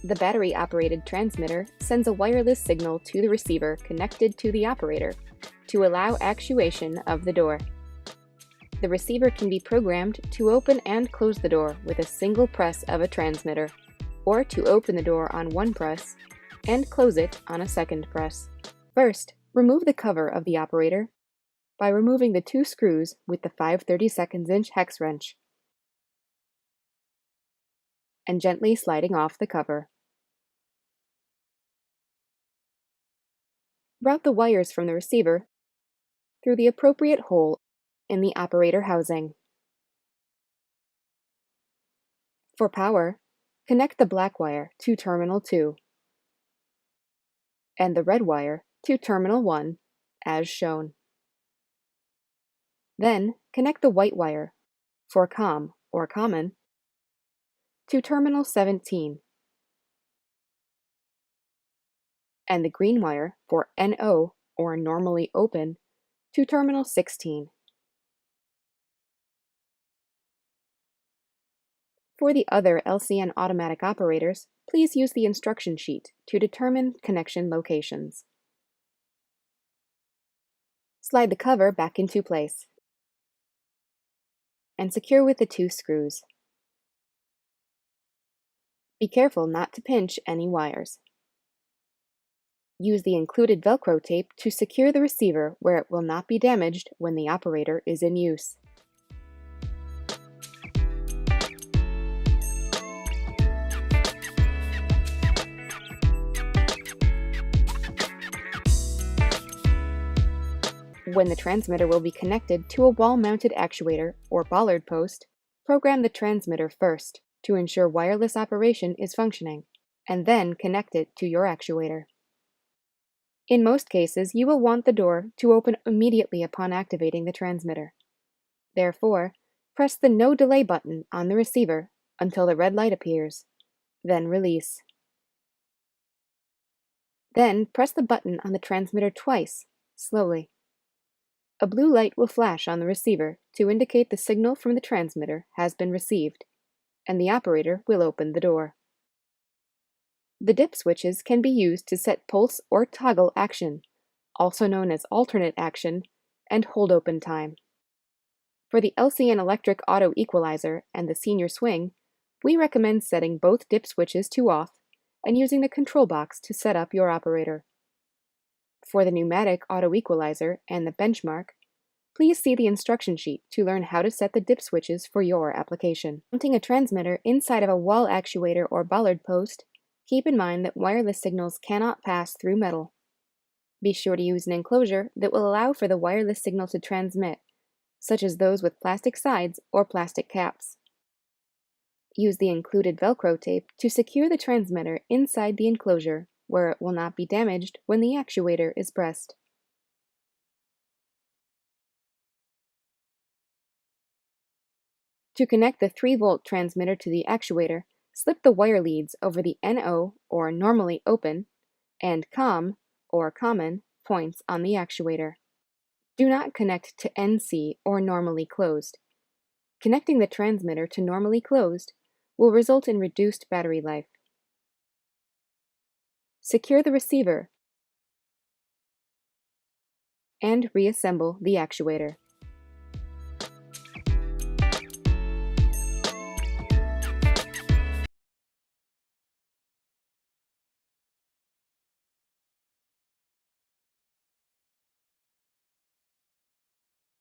The battery-operated transmitter sends a wireless signal to the receiver connected to the operator to allow actuation of the door. The receiver can be programmed to open and close the door with a single press of a transmitter, or to open the door on one press and close it on a second press. First, remove the cover of the operator by removing the 2 screws with the 5/32" hex wrench and gently sliding off the cover. Route the wires from the receiver through the appropriate hole in the operator housing. For power, connect the black wire to terminal 2 and the red wire to terminal 1 as shown. Then connect the white wire for COM or common to terminal 17 and the green wire for NO or normally open to terminal 16. For the other LCN automatic operators, please use the instruction sheet to determine connection locations. Slide the cover back into place and secure with the 2 screws. Be careful not to pinch any wires. Use the included Velcro tape to secure the receiver where it will not be damaged when the operator is in use. When the transmitter will be connected to a wall-mounted actuator or bollard post, program the transmitter first to ensure wireless operation is functioning, and then connect it to your actuator. In most cases, you will want the door to open immediately upon activating the transmitter. Therefore, press the No Delay button on the receiver until the red light appears, then release. Then press the button on the transmitter twice, slowly. A blue light will flash on the receiver to indicate the signal from the transmitter has been received, and the operator will open the door. The dip switches can be used to set pulse or toggle action, also known as alternate action, and hold open time. For the LCN electric auto equalizer and the senior swing, we recommend setting both dip switches to off and using the control box to set up your operator. For the pneumatic auto equalizer and the benchmark, please see the instruction sheet to learn how to set the dip switches for your application. Mounting a transmitter inside of a wall actuator or bollard post, keep in mind that wireless signals cannot pass through metal. Be sure to use an enclosure that will allow for the wireless signal to transmit, such as those with plastic sides or plastic caps. Use the included Velcro tape to secure the transmitter inside the enclosure where it will not be damaged when the actuator is pressed. To connect the 3-volt transmitter to the actuator, slip the wire leads over the NO or normally open and COM or common points on the actuator. Do not connect to NC or normally closed. Connecting the transmitter to normally closed will result in reduced battery life. Secure the receiver and reassemble the actuator.